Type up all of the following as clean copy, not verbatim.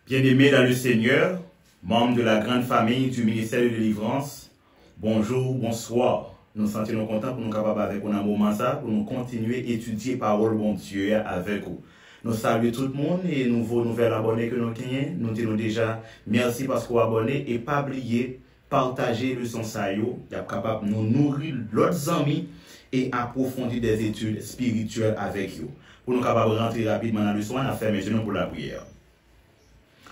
Bien-aimés dans le Seigneur, membres de la grande famille du ministère de délivrance, bonjour, bonsoir. Nous sentons contents pour nous capables avec un moment ça, pour nous continuer à étudier parole bon Dieu avec vous. Nous saluons tout le monde et nouveaux nouvelles abonnés que nous avons. Nous disons déjà merci parce que vous abonnez et pas oublier partager le son saillot, capable de nous nourrir l'autre amis et approfondir des études spirituelles avec vous. Pour nous capables de rentrer rapidement dans le soin, on a fait mes genoux pour la prière.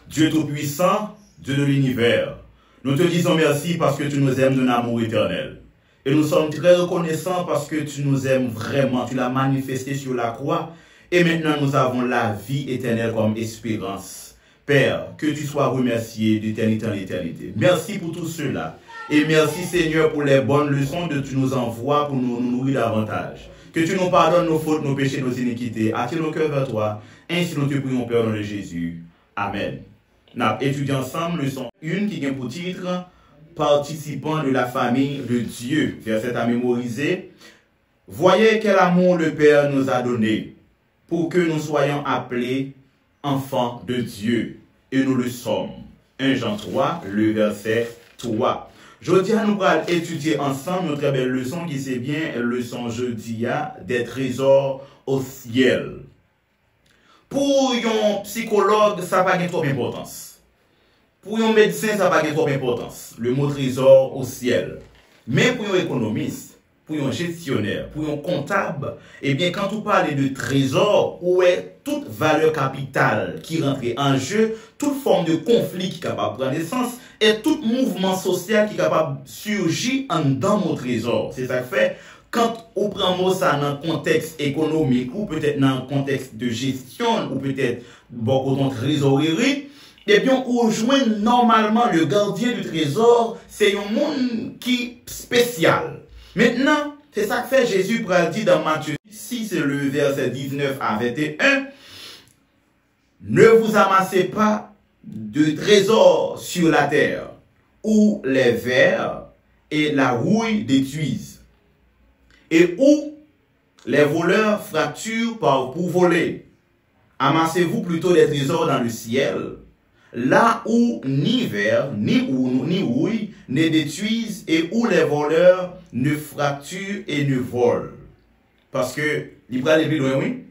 Dieu Tout-Puissant, Dieu de l'univers, nous te disons merci parce que tu nous aimes d'un amour éternel. Et nous sommes très reconnaissants parce que tu nous aimes vraiment, tu l'as manifesté sur la croix. Et maintenant nous avons la vie éternelle comme espérance. Père, que tu sois remercié d'éternité en éternité. Merci pour tout cela. Et merci Seigneur pour les bonnes leçons que tu nous envoies pour nous nourrir davantage. Que tu nous pardonnes nos fautes, nos péchés, nos iniquités. Attire nos cœurs vers toi. Ainsi nous te prions, Père, au nom de Jésus. Amen. Nous avons étudié ensemble leçon 1 qui vient pour titre participant de la famille de Dieu. Verset à mémoriser. Voyez quel amour le Père nous a donné pour que nous soyons appelés enfants de Dieu. Et nous le sommes. 1 Jean 3, le verset 3. Jeudi, nous allons étudier ensemble notre belle leçon qui c'est bien leçon jeudi des trésors au ciel. Pour un psychologue, ça n'a pas trop d'importance. Pour un médecin, ça n'a pas trop d'importance. Le mot trésor au ciel. Mais pour un économiste, pour un gestionnaire, pour un comptable, eh bien, quand on parle de trésor, où est toute valeur capitale qui rentre en jeu, toute forme de conflit qui est capable de prendre naissance, et tout mouvement social qui est capable de surgir en dans mon trésor. C'est ça que fait, quand on prend ça dans un contexte économique, ou peut-être dans un contexte de gestion, ou peut-être beaucoup de trésorerie, eh bien, on rejoint normalement le gardien du trésor, c'est un monde qui est spécial. Maintenant, c'est ça que fait Jésus pour le dire dans Matthieu 6, c'est le verset 19 à 21. Ne vous amassez pas de trésors sur la terre, où les vers et la rouille détruisent, et où les voleurs fracturent pour voler. Amassez-vous plutôt des trésors dans le ciel, là où ni vers, ni rouille ne détruisent et où les voleurs ne fracturent et ne volent. Parce que, il va aller plus loin, oui.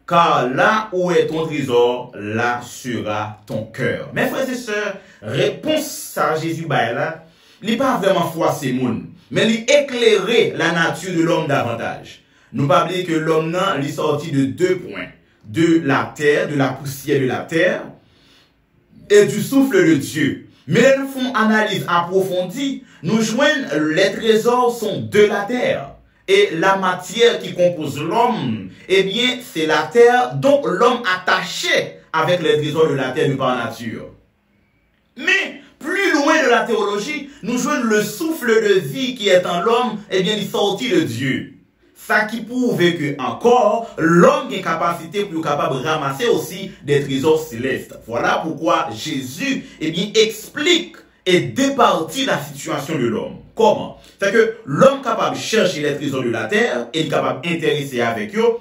Car là où est ton trésor, là sera ton cœur. Mes frères et sœurs, réponse à Jésus, là, il n'est pas vraiment froissé moun, mais il éclairer la nature de l'homme davantage. Nous pas oublier que l'homme, il est sorti de 2 points. De la terre, de la poussière de la terre, et du souffle de Dieu. Mais nous faisons analyse approfondie, nous joignons les trésors sont de la terre. Et la matière qui compose l'homme, eh bien, c'est la terre, donc l'homme attaché avec les trésors de la terre de par nature. Mais, plus loin de la théologie, nous joignons le souffle de vie qui est en l'homme, eh bien, il sortit de Dieu. Ça qui prouve que encore l'homme est capacité pour capable de ramasser aussi des trésors célestes. Voilà pourquoi Jésus explique et départit la situation de l'homme. Comment? C'est que l'homme capable de chercher les trésors de la terre et capable d'intéresser avec eux.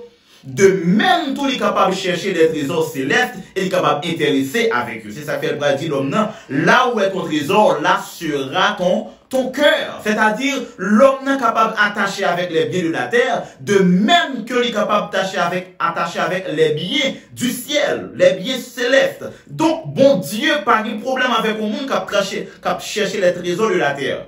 De même, tout est capable de chercher des trésors célestes et capable d'intéresser avec eux. C'est ça qu'elle va dire l'homme. Là où est ton trésor, là sera ton cœur. C'est-à-dire, l'homme n'est capable d'attacher avec les biens de la terre, de même que est capable d'attacher avec les biens du ciel, les biens célestes. Donc, bon Dieu, pas de problème avec le monde qui a cherché les trésors de la terre.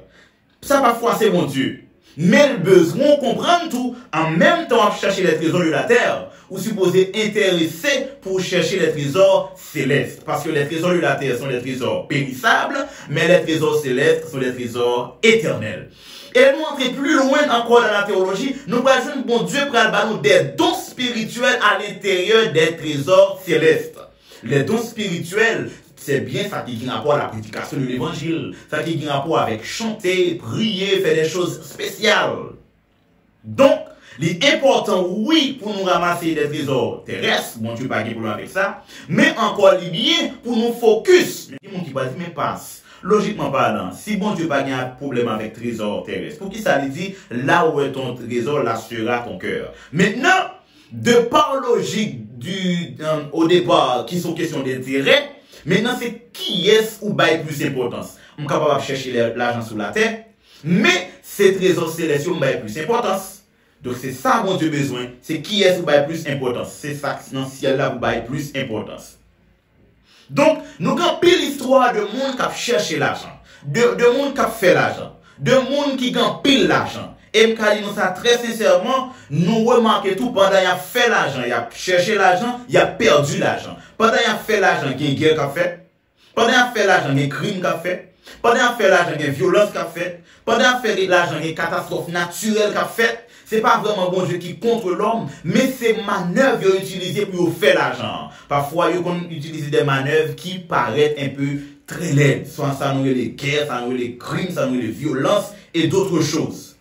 Ça, parfois, c'est bon Dieu. Mais le besoin comprendre tout, en même temps à chercher les trésors de la terre, ou supposé intéresser pour chercher les trésors célestes. Parce que les trésors de la terre sont des trésors périssables, mais les trésors célestes sont des trésors éternels. Et nous entrer plus loin encore dans la théologie, nous voyons que bon Dieu prend nous des dons spirituels à l'intérieur des trésors célestes. Les dons spirituels, c'est bien ça qui a rapport à la prédication de l'évangile, ça qui a rapport avec chanter, prier, faire des choses spéciales. Donc, l'important, oui, pour nous ramasser des trésors terrestres, bon Dieu pas de problème avec ça, mais encore bien pour nous focus. Les gens qui va dire, mais passe. Logiquement parlant, si bon Dieu pas de problème avec trésor terrestre, pour qui ça lui dit, là où est ton trésor, là sera ton cœur. Maintenant, de par logique au départ, qui sont questions d'intérêt, Maintenant, c'est qui est-ce ou bail plus importance. Je suis capable de chercher l'argent sur la terre, mais c'est trésor céleste ou bail plus importance. Donc c'est ça mon Dieu besoin, c'est qui est-ce ou bail plus importance. C'est ça dans le ciel là ou bail plus importance. Donc, nous avons pile l'histoire de monde qui a cherché l'argent, de monde qui a fait l'argent, de monde qui a pile l'argent. Et nous disons ça très sincèrement, nous remarquons tout pendant qu'il a fait l'argent, il a cherché l'argent, il a perdu l'argent. Pendant qu'il a fait l'argent, il y a une guerre qu'il a fait. Pendant qu'il a fait l'argent, il y a un crime qu'il a fait. Pendant qu'il a fait l'argent, il y a une violence qu'il a fait. Pendant qu'il a fait l'argent, il y a une catastrophe naturelle qu'il a fait. C'est pas vraiment bon Dieu qui contre l'homme, mais c'est manœuvres utilisées pour faire l'argent. Parfois, ils utilisent des manœuvres qui paraissent un peu très laides. Soit ça nous les guerres, ça nous les crimes, ça nous les violences et d'autres choses.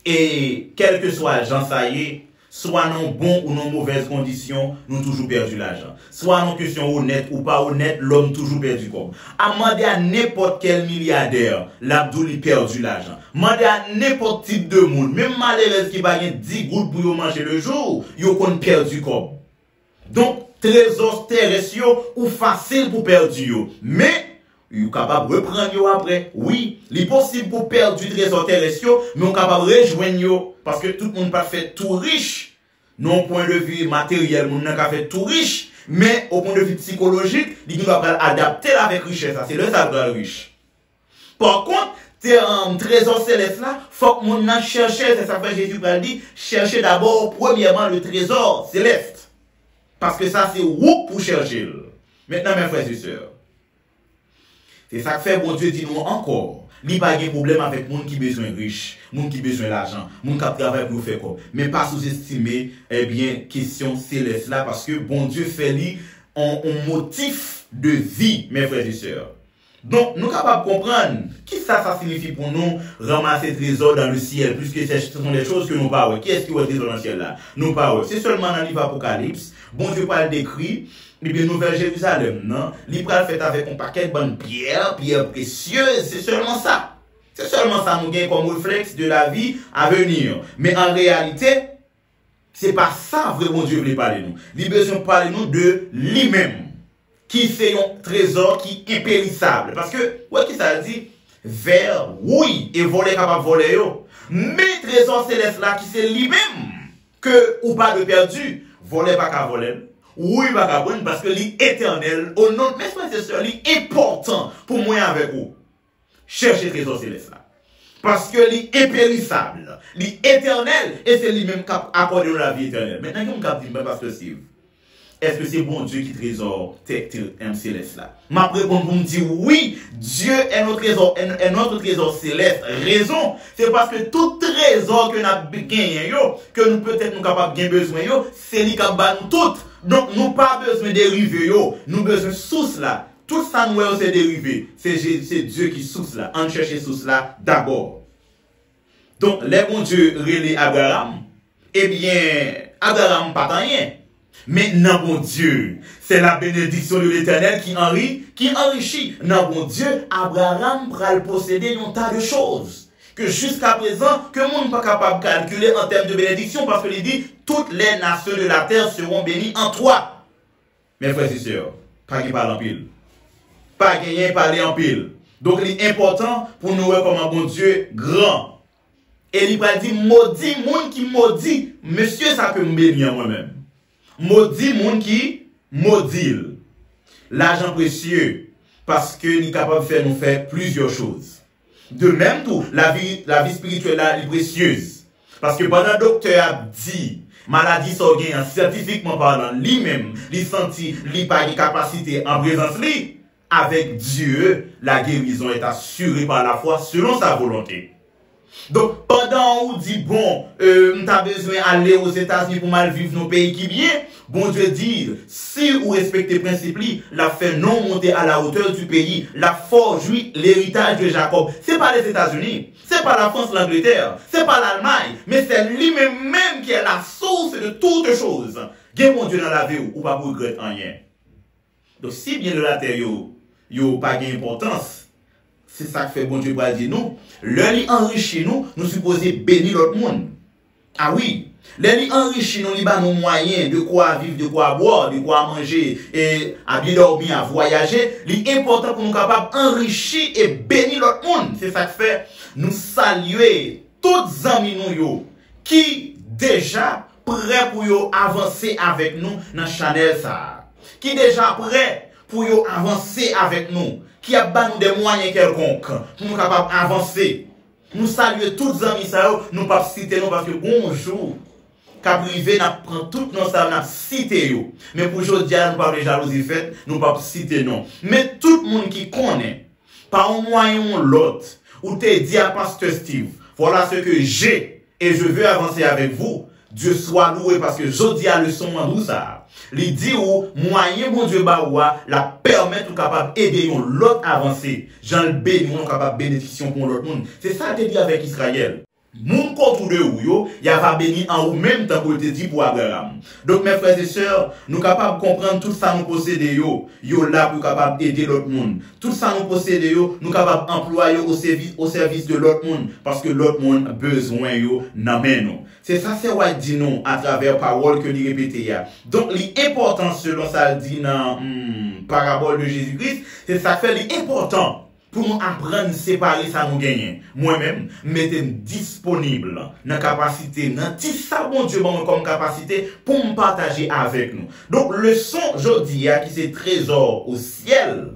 Et quel que soit l'argent, ça y est, soit non bon ou non mauvaises conditions, nous toujours perdu l'argent. Soit non question honnête ou pas honnête, l'homme toujours perdu comme. À demander à n'importe quel milliardaire, l'Abdou il perdu l'argent. Demander à n'importe type de monde, même malheureux qui va gagner 10 gouttes pour manger le jour, yo kon perdu comme. Donc, trésor terrestre ou facile pour perdre yo. Mais vous êtes capable de reprendre après. Oui, il est possible pour perdre du trésor terrestre, mais on est capable de rejoindre parce que tout le monde pas fait tout riche. Non point de vue matériel, on n'a pas fait tout riche, mais au point de vue psychologique, il doit adapter avec richesse. C'est le savoir riche. Par contre, un trésor céleste là, faut que mon cherche, c'est ça que Jésus a dit, chercher d'abord premièrement le trésor céleste. Parce que ça c'est où pour chercher. Maintenant mes frères et sœurs, c'est ça que fait bon Dieu dit nous encore. Il n'y a pas de problème avec les gens qui ont besoin de riches, les gens qui ont besoin d'argent, les gens qui travaillent pour faire quoi. Mais pas sous-estimer, eh bien, question céleste là, parce que bon Dieu fait lui un motif de vie, mes frères et sœurs. Donc, nous sommes capables de comprendre qui ça signifie pour nous ramasser trésors dans le ciel, puisque ce sont des choses que nous parlons. Qui est-ce qui va trésor dans le ciel là? Nous parlons. C'est seulement dans le livre Apocalypse. Bon Dieu parle d'écrit. Et bien, Nouvelle Jérusalem, non? L'Ibral fait avec un paquet de bonnes pierres précieuses. C'est seulement ça. C'est seulement ça, nous gagnons comme réflexe de la vie à venir. Mais en réalité, c'est pas ça vraiment Dieu veut parler nous. Il besoin de parler nous de lui-même. Qui c'est un trésor qui est impérissable. Parce que, ouais, qui ça dit? Vers, oui, et voler capable de voler yo. Mais trésor céleste là, qui c'est lui-même, que, ou pas de perdu, voler pas qu'à voler. Oui, pas qu'à prendre, parce que l'éternel, au nom de mes frères et sœurs, important pour moi avec vous. Cherchez trésor céleste là. Parce que l'impérissable, l'éternel, et c'est lui-même qui accorde la vie éternelle. Maintenant, qui me dit, parce que c'est est-ce que c'est bon Dieu qui trésor céleste là? Ma réponse pour me dire oui, Dieu est notre trésor céleste. Raison, c'est parce que tout trésor que nous avons gagné, que nous peut-être nous capables de besoin, c'est lui qui a nous tout. Donc nous pas besoin de dériver, nous besoin source là. Tout ça nous c'est dérivé. C'est Dieu qui source là. On cherche source là d'abord. Donc les bon Dieu relais Abraham, eh bien Abraham pas rien. Mais non, bon Dieu, c'est la bénédiction de l'Éternel qui enrichit. Non, bon Dieu, Abraham pral posséder un tas de choses que jusqu'à présent, que monde n'est pas capable de calculer en termes de bénédiction parce qu'il dit, toutes les nations de la terre seront bénies en toi. Mes frères et sœurs, pas qu'il parle en pile. Pas qu'il parle en pile. Donc, il est important pour nous voir comme un bon Dieu grand. Et il va dire, maudit, monde qui maudit, monsieur, ça peut me bénir moi-même. Maudit monde qui maudit l'argent précieux parce que nous est capable de faire nous faire plusieurs choses. De même tout, la vie spirituelle est précieuse. Parce que pendant le docteur a dit maladie sorgane scientifiquement parlant, lui-même, il senti il pas de capacité en présence lui avec Dieu, la guérison est assurée par la foi selon sa volonté. Donc, pendant où dit, bon, nous avons besoin d'aller aux États-Unis pour mal vivre nos pays qui bien, bon Dieu dit, si vous respectez le principe, la fait non monter à la hauteur du pays, la forge, l'héritage de Jacob. C'est pas les États-Unis, c'est pas la France, l'Angleterre, c'est pas l'Allemagne, mais c'est lui-même qui est la source de toutes choses. Bien bon Dieu dans la vie, ou pas pour regretter rien. Donc, si bien de la terre, yo pas d'importance. C'est ça que fait bon Dieu pour dire nous. Le lit enrichit nous, nous supposons bénir l'autre monde. Ah oui, Les enrichis nous, nos moyens de quoi vivre, de quoi boire, de quoi manger, et à bien dormir, à voyager. L'important pour nous capables d'enrichir et bénir l'autre monde. C'est ça que fait nous saluer tous les amis nous qui déjà prêts pour avancer avec nous dans Chanel ça. Qui déjà prêts pour avancer avec nous. Qui a nous des moyens quelconques pour nous capables d'avancer. Nous saluons tous les amis ça, nous pas citer nous parce que bonjour. Qu'à privé, nous prenons tout nos ça, nous cité yo. Mais pour aujourd'hui, nous pas de jalousie faite, nous pas citer non. Mais tout le monde qui connaît, par un moyen ou l'autre, ou te dit à Pasteur Steve, voilà ce que j'ai et je veux avancer avec vous. Dieu soit loué parce que je dis à le son en ça. Il dit ou moyen bon Dieu baoua la permettre ou capable aider l'autre avancer. Jean le béni on capable bénéficier pour l'autre monde. C'est ça que dit avec Israël. Moun contre de ou yo, y a va béni en ou même temps que te dit pour Abraham. Donc mes frères et sœurs, nous capables de comprendre tout ça nous posséder yo là pour capable d'aider l'autre monde. Tout ça nous posséder yo, nous capables d'employer au service de l'autre monde parce que l'autre monde a besoin yo nan men nous. C'est ça c'est what dit nous à travers parole que lui répéter ya. Donc l'important selon ça dit dans parabole de Jésus-Christ, c'est ça fait l'important pour nous apprendre à séparer ça nous gagner. Moi-même, mettez disponible dans la capacité, dans tout ça, bon Dieu, bon, comme capacité, pour me partager avec nous. Donc, le son, je dis, qui c'est trésor au ciel.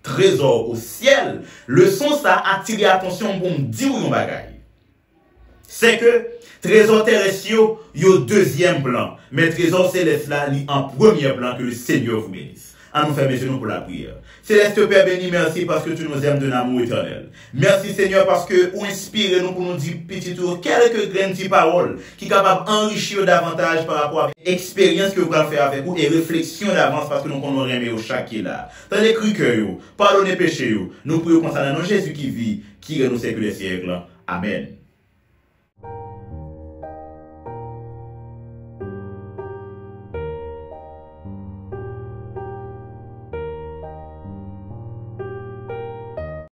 Trésor au ciel. Le son, ça attire l'attention pour me dire où on bagaille. C'est que, trésor terrestre, yo deuxième plan. Mais trésor céleste là, en premier plan que le Seigneur vous bénisse. À nous faire nous pour la prière. Céleste Père béni, merci parce que tu nous aimes d'un amour éternel. Merci Seigneur parce que vous inspirez nous pour nous dire petit tour quelques graines de paroles qui sont capables d'enrichir davantage par rapport à l'expérience que vous allez faire avec vous et réflexion d'avance parce que nous connaissons aimer au chaque qui est là. Dans les cris que pardonnez péché, nous prions concernant Jésus qui vit, qui renoue au siècle des siècles. Amen.